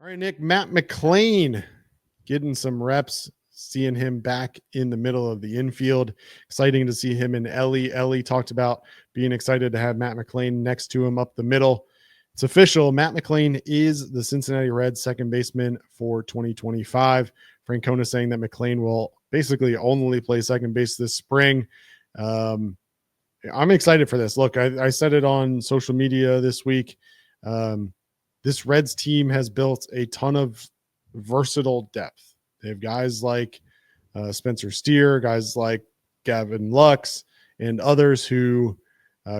All right, Nick, Matt McLain getting some reps, seeing him back in the middle of the infield. Exciting to see him and Ellie. Ellie talked about being excited to have Matt McLain next to him up the middle. It's official. Matt McLain is the Cincinnati Reds second baseman for 2025. Francona saying that McLain will basically only play second base this spring. I'm excited for this. Look, I said it on social media this week. This Reds team has built a ton of versatile depth. They have guys like Spencer Steer, guys like Gavin Lux, and others who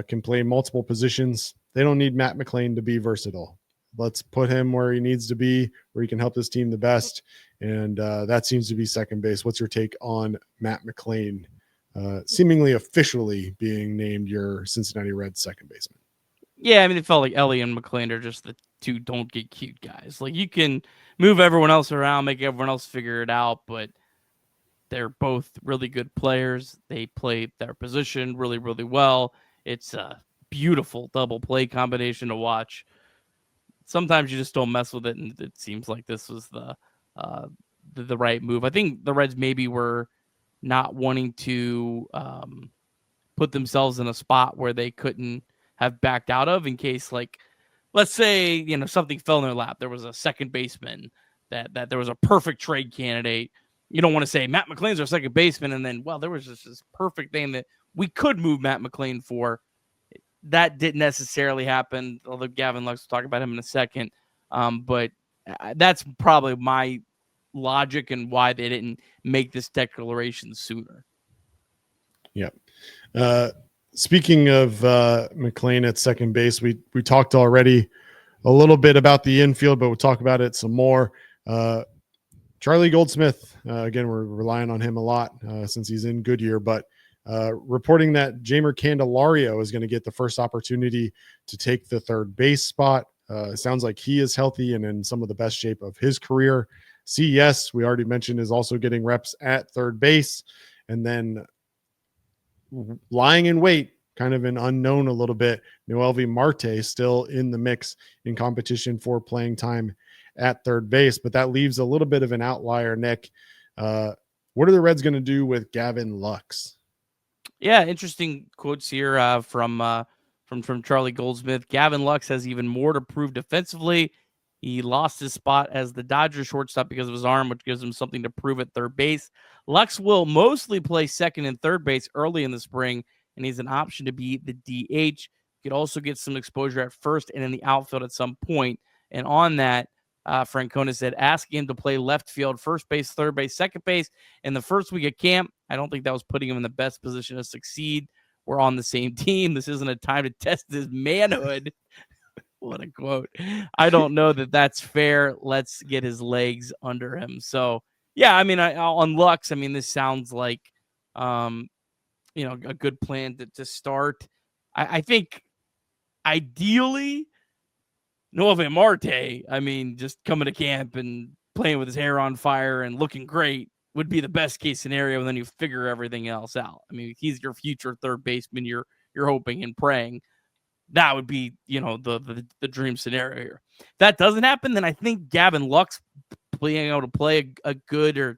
can play multiple positions. They don't need Matt McLain to be versatile. Let's put him where he needs to be, where he can help this team the best. And that seems to be second base. What's your take on Matt McLain seemingly officially being named your Cincinnati Reds second baseman? Yeah, I mean, it felt like Ellie and McLain are just the two don't get cute guys. Like, you can move everyone else around, make everyone else figure it out, but they're both really good players. They play their position really, really well. It's a beautiful double play combination to watch. Sometimes you just don't mess with it, and it seems like this was the right move. I think the Reds maybe were not wanting to put themselves in a spot where they couldn't have backed out of in case, like, let's say, something fell in their lap. There was a second baseman that there was a perfect trade candidate. You don't want to say Matt McLain's our second baseman, and then, well, there was just this perfect thing that we could move Matt McLain for. That didn't necessarily happen, although Gavin Lux will talk about him in a second. But that's probably my logic and why they didn't make this declaration sooner. Yep. Speaking of McLain at second base, we talked already a little bit about the infield, but we'll talk about it some more. Charlie Goldsmith, again, we're relying on him a lot since he's in Goodyear, but reporting that Jeimer Candelario is going to get the first opportunity to take the third base spot. Sounds like he is healthy and in some of the best shape of his career. CES, we already mentioned, is also getting reps at third base. And then lying in wait, kind of an unknown a little bit, Noelvi Marte still in the mix in competition for playing time at third base. But that leaves a little bit of an outlier, Nick. What are the Reds going to do with Gavin Lux? Yeah, interesting quotes here from Charlie Goldsmith. Gavin Lux has even more to prove defensively. He lost his spot as the Dodgers shortstop because of his arm, which gives him something to prove at third base. Lux will mostly play second and third base early in the spring, and he's an option to be the DH. He could also get some exposure at first and in the outfield at some point. And on that, Francona said, asking him to play left field, first base, third base, second base in the first week of camp. I don't think that was putting him in the best position to succeed. We're on the same team. This isn't a time to test his manhood. What a quote. I don't know that that's fair. Let's get his legs under him. So, yeah, I mean, on Lux, I mean, this sounds like, a good plan to start. I think ideally, Noelvi Marte, I mean, just coming to camp and playing with his hair on fire and looking great would be the best case scenario, and then you figure everything else out. I mean, he's your future third baseman. You're hoping and praying. That would be, the dream scenario here. If that doesn't happen, then I think Gavin Lux being able to play a good or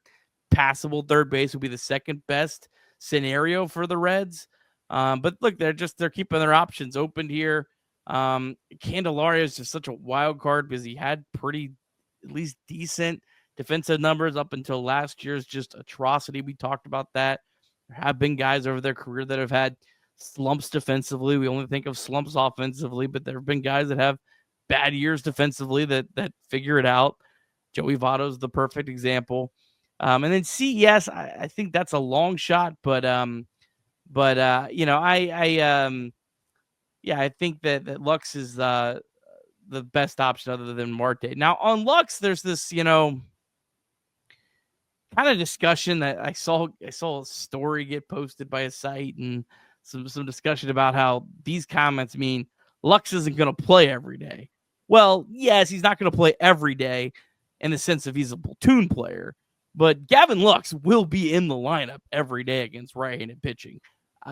passable third base would be the second best scenario for the Reds. But look, they're keeping their options open here. Candelario is just such a wild card because he had pretty, at least decent defensive numbers up until last year's just atrocity. We talked about that. There have been guys over their career that have had slumps defensively. We only think of slumps offensively, but there have been guys that have bad years defensively that figure it out. Joey Votto's the perfect example. And then CES, I think that's a long shot, but I think that Lux is the best option other than Marte. Now on Lux, there's this, kind of discussion that I saw a story get posted by a site and some discussion about how these comments mean Lux isn't going to play every day. Well, yes, he's not going to play every day in the sense of he's a platoon player, but Gavin Lux will be in the lineup every day against right-handed pitching.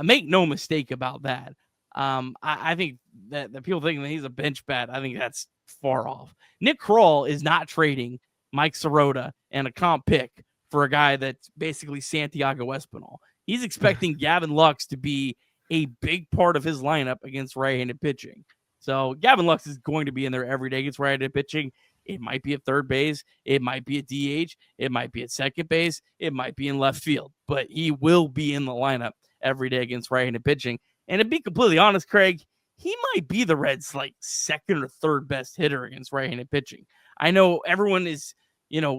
Make no mistake about that. I think that the people thinking that he's a bench bat, I think that's far off. Nick Kroll is not trading Mike Sirota and a comp pick for a guy that's basically Santiago Espinal. He's expecting Gavin Lux to be a big part of his lineup against right-handed pitching. So Gavin Lux is going to be in there every day against right-handed pitching. It might be at third base. It might be at DH. It might be at second base. It might be in left field. But he will be in the lineup every day against right-handed pitching. And to be completely honest, Craig, he might be the Reds' like second or third best hitter against right-handed pitching. I know everyone is,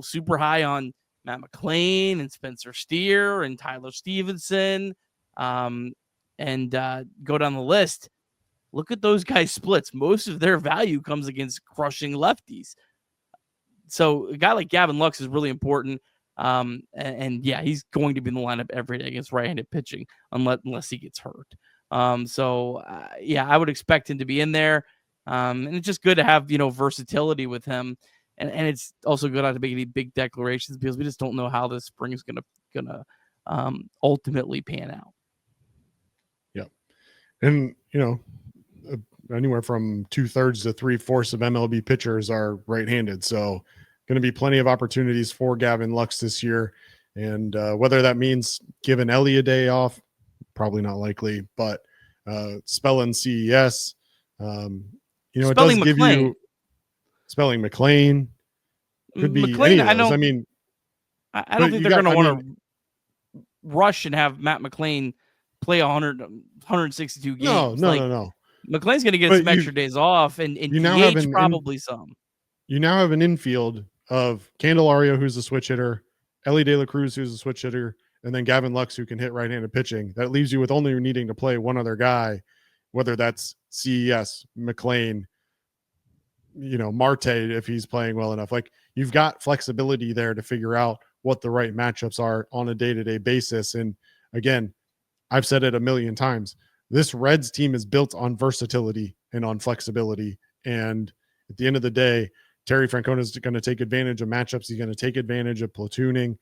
super high on Matt McLain and Spencer Steer and Tyler Stevenson, and go down the list. Look at those guys' splits. Most of their value comes against crushing lefties. So a guy like Gavin Lux is really important. And yeah, he's going to be in the lineup every day against right-handed pitching unless he gets hurt. Yeah, I would expect him to be in there. And it's just good to have, versatility with him. And it's also good not to make any big declarations because we just don't know how this spring is gonna ultimately pan out. Yep. And, anywhere from 2/3 to 3/4 of MLB pitchers are right-handed. So going to be plenty of opportunities for Gavin Lux this year. And whether that means giving Ellie a day off, probably not likely, but spelling CES, it does give you spelling McLain. Could be McLain, any of those. I don't think they're going to want to rush and have Matt McLain play 162 games. No. McLain's going to get some extra days off, and DH probably some. You now have an infield of Candelario, who's a switch hitter, Ellie De La Cruz, who's a switch hitter, and then Gavin Lux, who can hit right-handed pitching. That leaves you with only needing to play one other guy, whether that's CES, McLain, Marte, if he's playing well enough. Like, you've got flexibility there to figure out what the right matchups are on a day-to-day basis. And again, I've said it a million times. This Reds team is built on versatility and on flexibility. And at the end of the day, Terry Francona is going to take advantage of matchups. He's going to take advantage of platooning,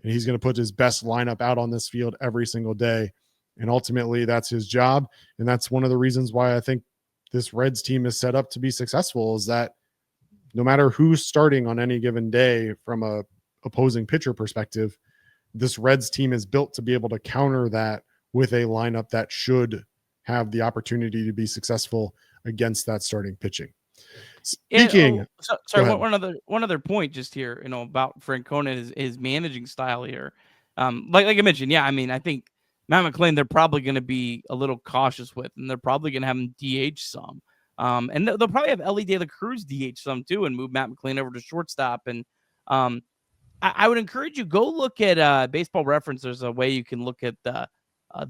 and he's going to put his best lineup out on this field every single day. And ultimately, that's his job. And that's one of the reasons why I think this Reds team is set up to be successful, is that no matter who's starting on any given day from a opposing pitcher perspective, this Reds team is built to be able to counter that with a lineup that should have the opportunity to be successful against that starting pitching. Speaking, one other point just here, about Francona, his managing style here. Like I mentioned, yeah, I think Matt McLain, they're probably going to be a little cautious with, and they're probably going to have him DH some. And they'll probably have Ellie De La Cruz DH some too, and move Matt McLain over to shortstop. And I would encourage you, go look at Baseball Reference. There's a way you can look at the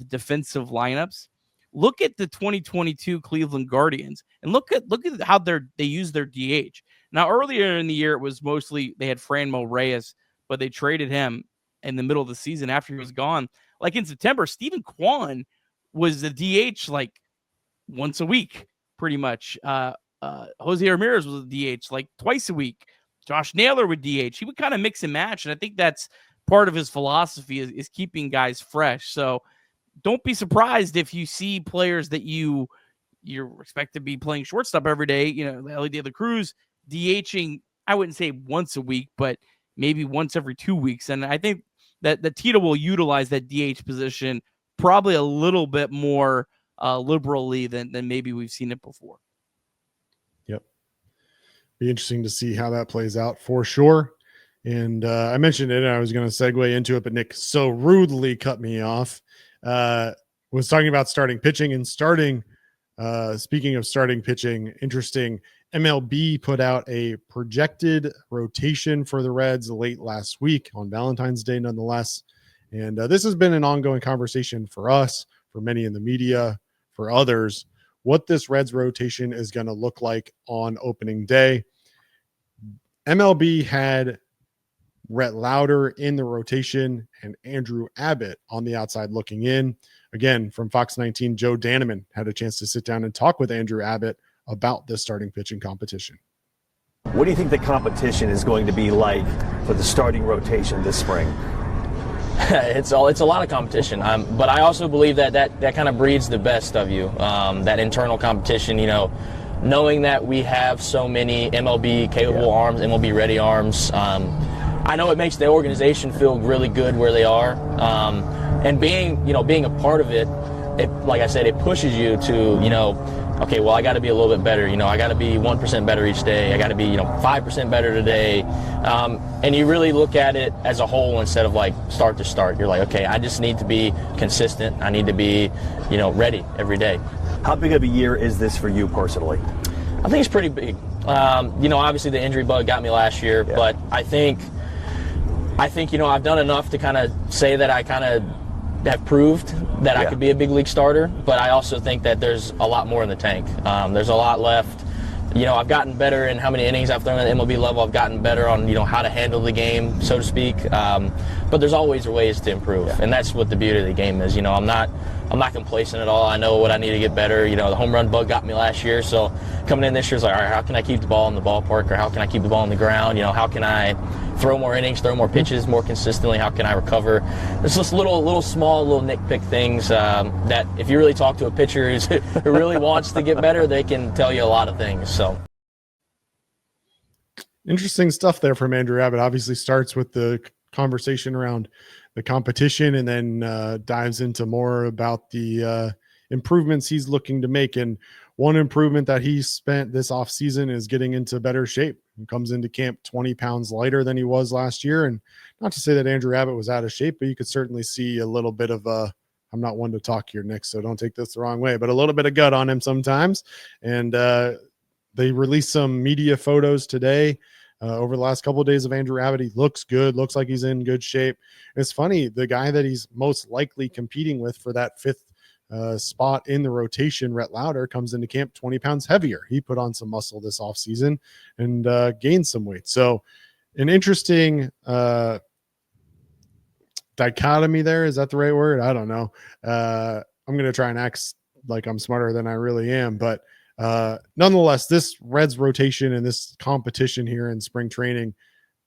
defensive lineups. Look at the 2022 Cleveland Guardians and look at how they use their DH. Now, earlier in the year, it was mostly they had Franmil Reyes, but they traded him in the middle of the season after he was gone. Like in September, Stephen Kwan was the DH like once a week, pretty much. Jose Ramirez was the DH like twice a week. Josh Naylor would DH. He would kind of mix and match, and I think that's part of his philosophy is keeping guys fresh. So don't be surprised if you see players that you expect to be playing shortstop every day. Ellie De La Cruz DHing, I wouldn't say once a week, but maybe once every 2 weeks. And I think that the Tito will utilize that DH position probably a little bit more liberally than maybe we've seen it before. Yep. Be interesting to see how that plays out for sure. And I mentioned it, and I was going to segue into it, but Nick so rudely cut me off. Was talking about starting pitching and speaking of starting pitching, interesting. MLB put out a projected rotation for the Reds late last week on Valentine's Day, nonetheless. And this has been an ongoing conversation for us, for many in the media, for others, what this Reds rotation is going to look like on opening day. MLB had Rhett Lauder in the rotation and Andrew Abbott on the outside looking in. Again, from Fox 19, Joe Danneman had a chance to sit down and talk with Andrew Abbott about this starting pitching competition. What do you think the competition is going to be like for the starting rotation this spring? It's a lot of competition, but I also believe that kind of breeds the best of you. That internal competition, knowing that we have so many MLB capable arms, MLB ready arms. I know it makes the organization feel really good where they are, and being a part of it, like I said, it pushes you to okay, well, I got to be a little bit better. I got to be 1% better each day. I got to be 5% better today. And you really look at it as a whole instead of like start to start. You're like, okay, I just need to be consistent. I need to be ready every day. How big of a year is this for you personally? I think it's pretty big. Obviously the injury bug got me last year, but I think I've done enough to kind of say that I kind of have proved that I could be a big league starter, but I also think that there's a lot more in the tank. There's a lot left. I've gotten better in how many innings I've thrown at the MLB level. I've gotten better on, how to handle the game, so to speak. But there's always ways to improve, and that's what the beauty of the game is. I'm not complacent at all. I know what I need to get better. The home run bug got me last year, so coming in this year is like, all right, how can I keep the ball in the ballpark, or how can I keep the ball on the ground? How can I throw more innings, throw more pitches more consistently? How can I recover? It's just little small nitpick things that if you really talk to a pitcher who really wants to get better, they can tell you a lot of things. So interesting stuff there from Andrew Abbott. Obviously starts with the conversation around the competition and then dives into more about the improvements he's looking to make. And one improvement that he spent this offseason is getting into better shape. He comes into camp 20 pounds lighter than he was last year. And not to say that Andrew Abbott was out of shape, but you could certainly see a little bit of I'm not one to talk here, Nick, so don't take this the wrong way, but a little bit of gut on him sometimes. And they released some media photos today over the last couple of days of Andrew Abbott. He looks good, looks like he's in good shape. It's funny, the guy that he's most likely competing with for that fifth spot in the rotation, Rhett Lauder, comes into camp 20 pounds heavier. He put on some muscle this offseason and gained some weight. So an interesting dichotomy there. Is that the right word? I don't know. I'm going to try and act like I'm smarter than I really am, but nonetheless, this Reds rotation and this competition here in spring training,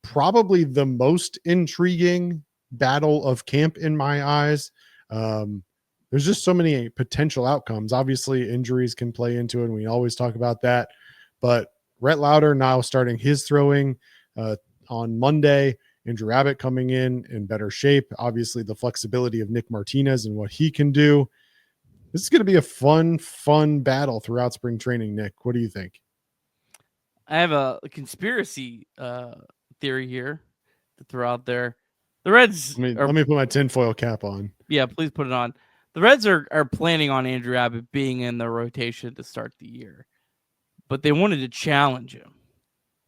probably the most intriguing battle of camp in my eyes. There's just so many potential outcomes. Obviously, injuries can play into it, and we always talk about that. But Rhett Lauder now starting his throwing on Monday. Andrew Abbott coming in better shape. Obviously, the flexibility of Nick Martinez and what he can do. This is going to be a fun battle throughout spring training, Nick. What do you think? I have a conspiracy theory here to throw out there. The Reds. Let me put my tinfoil cap on. Yeah, please put it on. The Reds are planning on Andrew Abbott being in the rotation to start the year, but they wanted to challenge him,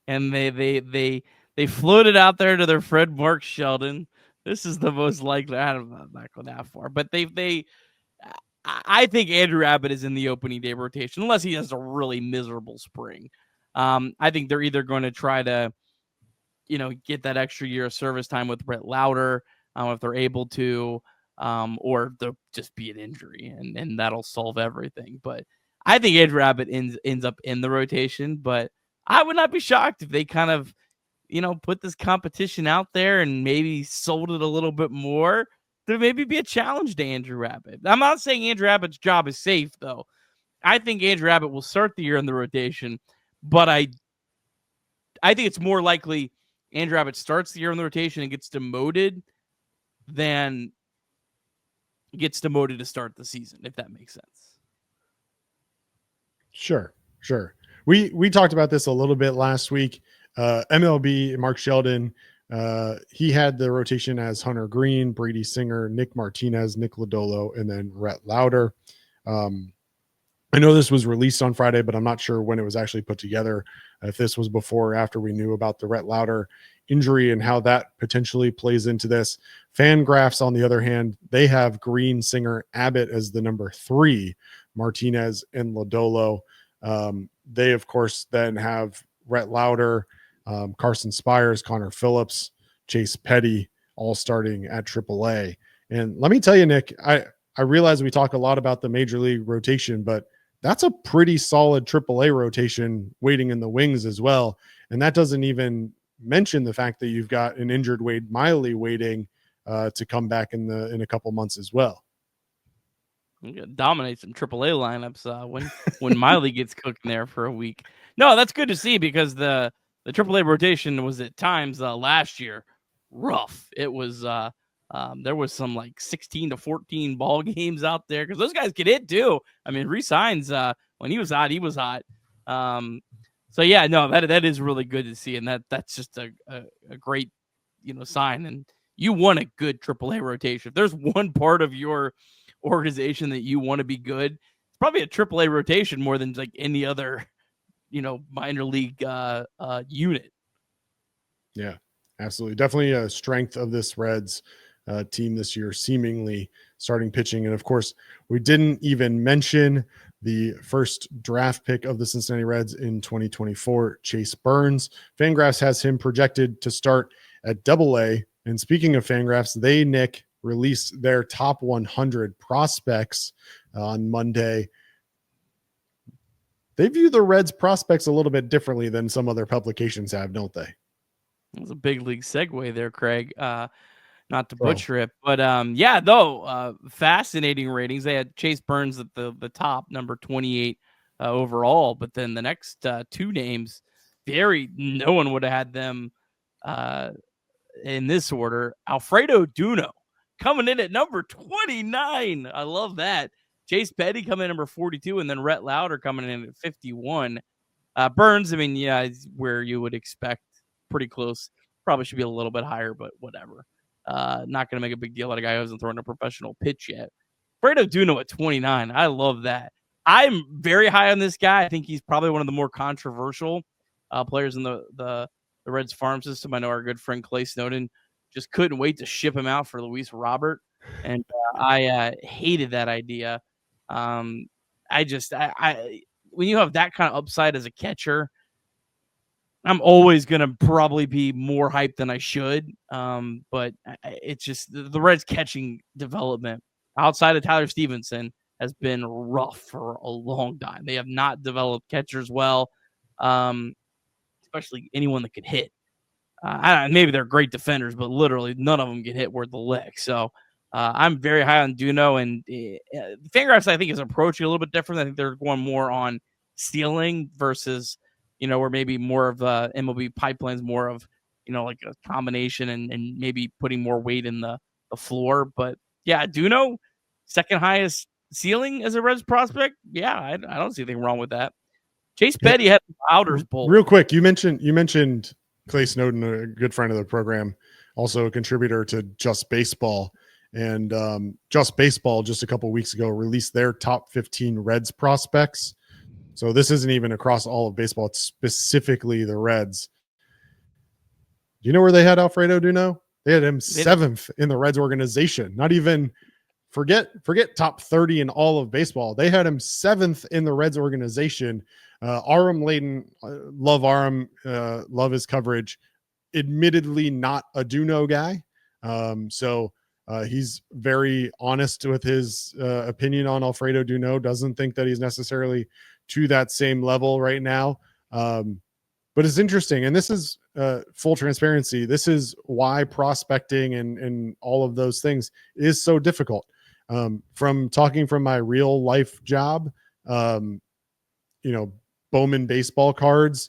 and they floated out there to their friend Mark Sheldon. This is the most likely. I'm not going that far, but I think Andrew Abbott is in the opening day rotation unless he has a really miserable spring. I think they're either going to try to, get that extra year of service time with Rhett Lauder if they're able to. Or there'll just be an injury and that'll solve everything. But I think Andrew Abbott ends up in the rotation, but I would not be shocked if they kind of, put this competition out there and maybe sold it a little bit more to maybe be a challenge to Andrew Abbott. I'm not saying Andrew Abbott's job is safe, though. I think Andrew Abbott will start the year in the rotation, but I think it's more likely Andrew Abbott starts the year in the rotation and gets demoted than gets demoted to start the season, if that makes sense. Sure. We talked about this a little bit last week. MLB, Mark Sheldon, he had the rotation as Hunter Greene, Brady Singer, Nick Martinez, Nick Lodolo, and then Rhett Lauder. I know this was released on Friday, but I'm not sure when it was actually put together. If this was before or after we knew about the Rhett Lauder injury and how that potentially plays into this. Fangraphs, on the other hand, they have Greene, Singer, Abbott as the number 3, Martinez and Lodolo. They, of course, then have Rhett Lauder, Carson Spires, Connor Phillips, Chase Petty, all starting at AAA. And let me tell you, Nick, I realize we talk a lot about the major league rotation, but that's a pretty solid AAA rotation waiting in the wings as well. And that doesn't even mention the fact that you've got an injured Wade Miley waiting to come back in a couple months as well. Dominate some AAA lineups when Miley gets cooking there for a week. No, that's good to see because the AAA rotation was at times last year rough. It was there was some like 16 to 14 ball games out there because those guys could hit too. I mean, resigns when he was hot, he was hot. So yeah, no, that is really good to see, and that's just a great sign. And you want a good AAA rotation. If there's one part of your organization that you want to be good, it's probably a AAA rotation more than like any other minor league unit. Yeah, absolutely. Definitely a strength of this Reds team this year, seemingly starting pitching. And of course, we didn't even mention the first draft pick of the Cincinnati Reds in 2024, Chase Burns. Fangraphs has him projected to start at AA. And speaking of Fangraphs, Nick, released their top 100 prospects on Monday. They view the Reds prospects a little bit differently than some other publications have, don't they? It was a big league segue there, Craig. Not to butcher it, but fascinating ratings. They had Chase Burns at the top, number 28 overall, but then the next two names, no one would have had them in this order. Alfredo Duno coming in at number 29. I love that. Chase Petty coming in number 42, and then Rhett Lauder coming in at 51. Burns, I mean, yeah, is where you would expect, pretty close. Probably should be a little bit higher, but whatever. Not going to make a big deal out of a guy who hasn't thrown a professional pitch yet. Alfredo Duno at 29. I love that. I'm very high on this guy. I think he's probably one of the more controversial players in the Reds farm system. I know our good friend Clay Snowden just couldn't wait to ship him out for Luis Robert, and I hated that idea. When you have that kind of upside as a catcher, I'm always going to probably be more hyped than I should. But it's just the Reds catching development outside of Tyler Stevenson has been rough for a long time. They have not developed catchers well, especially anyone that could hit. Maybe they're great defenders, but literally none of them get hit worth the lick. So I'm very high on Duno, and Fangraphs I think is approaching a little bit different. I think they're going more on stealing versus where maybe more of MLB pipelines, more of like a combination and maybe putting more weight in the floor. But yeah, Duno, second highest ceiling as a Reds prospect. Yeah, I don't see anything wrong with that. Chase Petty had Outers Bowl. Real quick, you mentioned Clay Snowden, a good friend of the program, also a contributor to Just Baseball. And Just Baseball just a couple of weeks ago released their top 15 Reds prospects. So this isn't even across all of baseball. It's specifically the Reds. Do you know where they had Alfredo Duno? They had him 7th in the Reds organization. Not even forget top 30 in all of baseball. They had him 7th in the Reds organization. Aram Layden, love Aram, love his coverage. Admittedly, not a Duno guy. So he's very honest with his opinion on Alfredo Duno. Doesn't think that he's necessarily to that same level right now. But it's interesting. And this is full transparency. This is why prospecting and all of those things is so difficult. From talking from my real life job, Bowman baseball cards,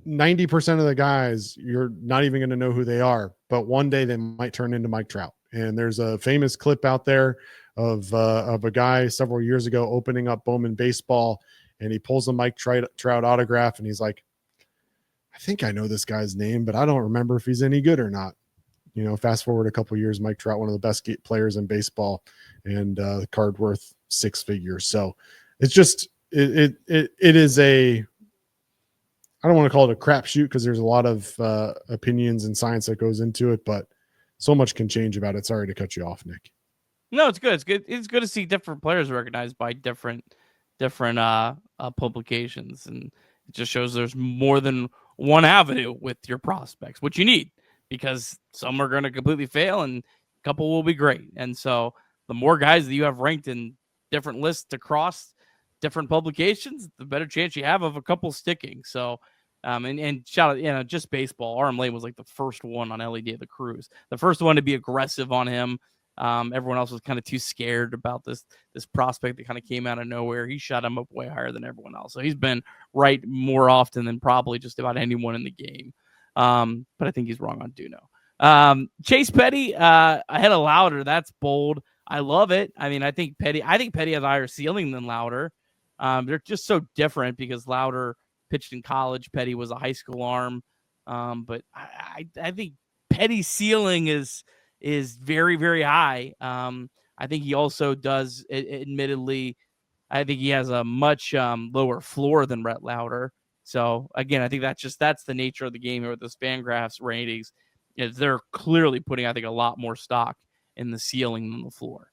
90% of the guys, you're not even going to know who they are, but one day they might turn into Mike Trout. And there's a famous clip out there of a guy several years ago opening up Bowman baseball, and he pulls a Mike Trout autograph, and he's like, I think I know this guy's name, but I don't remember if he's any good or not. Fast forward a couple of years, Mike Trout, one of the best players in baseball, and the card worth 6 figures. So it's just, it is a, I don't want to call it a crapshoot because there's a lot of opinions and science that goes into it, but so much can change about it. Sorry to cut you off, Nick. No, it's good. It's good. It's good to see different players recognized by different publications, and it just shows there's more than one avenue with your prospects, which you need, because some are going to completely fail and a couple will be great. And so the more guys that you have ranked in different lists across different publications, the better chance you have of a couple sticking. So And shout out, just baseball. Aram Lane was like the first one on LED of the Cruise, the first one to be aggressive on him. Everyone else was kind of too scared about this prospect that kind of came out of nowhere. He shot him up way higher than everyone else. So he's been right more often than probably just about anyone in the game. But I think he's wrong on Duno. Chase Petty ahead of Lauder. That's bold. I love it. I mean, I think Petty has higher ceiling than Lauder. They're just so different because Lauder pitched in college. Petty was a high school arm. But I think Petty's ceiling is very, very high. I think he also does, admittedly, I think he has a much lower floor than Rhett Lauder. So, again, I think that's the nature of the game here with the Fangraphs ratings. Is they're clearly putting, I think, a lot more stock in the ceiling than the floor.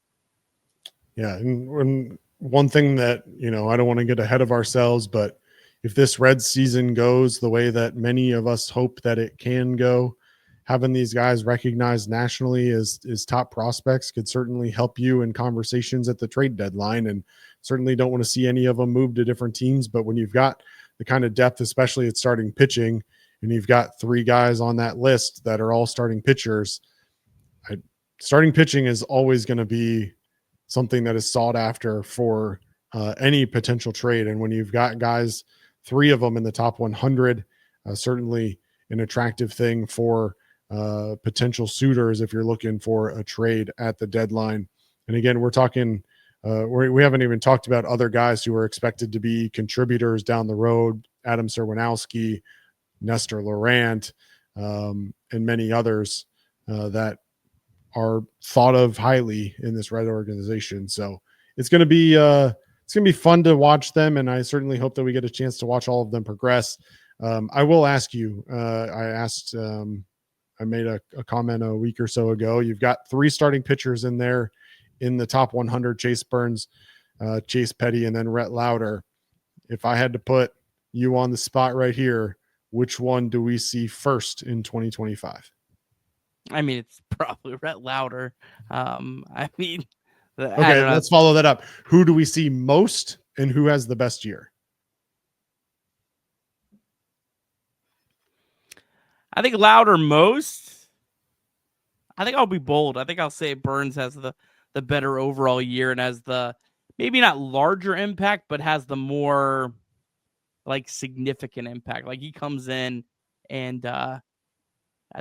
Yeah, and one thing that, I don't want to get ahead of ourselves, but if this Reds season goes the way that many of us hope that it can go, having these guys recognized nationally as top prospects could certainly help you in conversations at the trade deadline, and certainly don't want to see any of them move to different teams. But when you've got the kind of depth, especially at starting pitching, and you've got 3 guys on that list that are all starting pitchers, starting pitching is always going to be something that is sought after for any potential trade. And when you've got guys, 3 of them in the top 100, certainly an attractive thing for potential suitors if you're looking for a trade at the deadline. And again, we're talking, we haven't even talked about other guys who are expected to be contributors down the road: Adam Serwinowski, Nestor Laurent, and many others that are thought of highly in this Red organization. So it's going to be fun to watch them, and I certainly hope that we get a chance to watch all of them progress. I will ask you, I made a comment a week or so ago. You've got 3 starting pitchers in there in the top 100: Chase Burns, Chase Petty, and then Rhett Lauder. If I had to put you on the spot right here, which one do we see first in 2025? I mean, it's probably Rhett Lauder. Okay, let's follow that up. Who do we see most, and who has the best year? I think Lauder most. I think I'll be bold. I think I'll say Burns has the better overall year and has the maybe not larger impact, but has the more significant impact. Like he comes in and I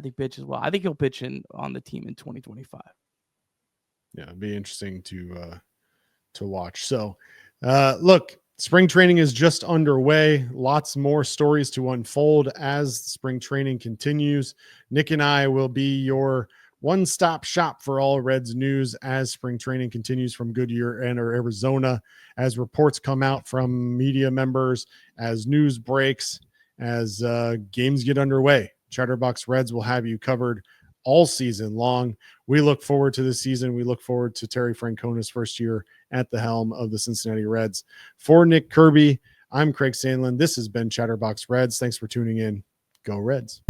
think pitches well. I think he'll pitch on the team in 2025. Yeah, it'd be interesting to watch. So, look, spring training is just underway. Lots more stories to unfold as spring training continues. Nick and I will be your one-stop shop for all Reds news as spring training continues from Goodyear and Arizona, as reports come out from media members, as news breaks, as games get underway. Chatterbox Reds will have you covered all season long. We look forward to this season. We look forward to Terry Francona's first year at the helm of the Cincinnati Reds. For Nick Kirby, I'm Craig Sandlin. This has been Chatterbox Reds. Thanks for tuning in. Go Reds.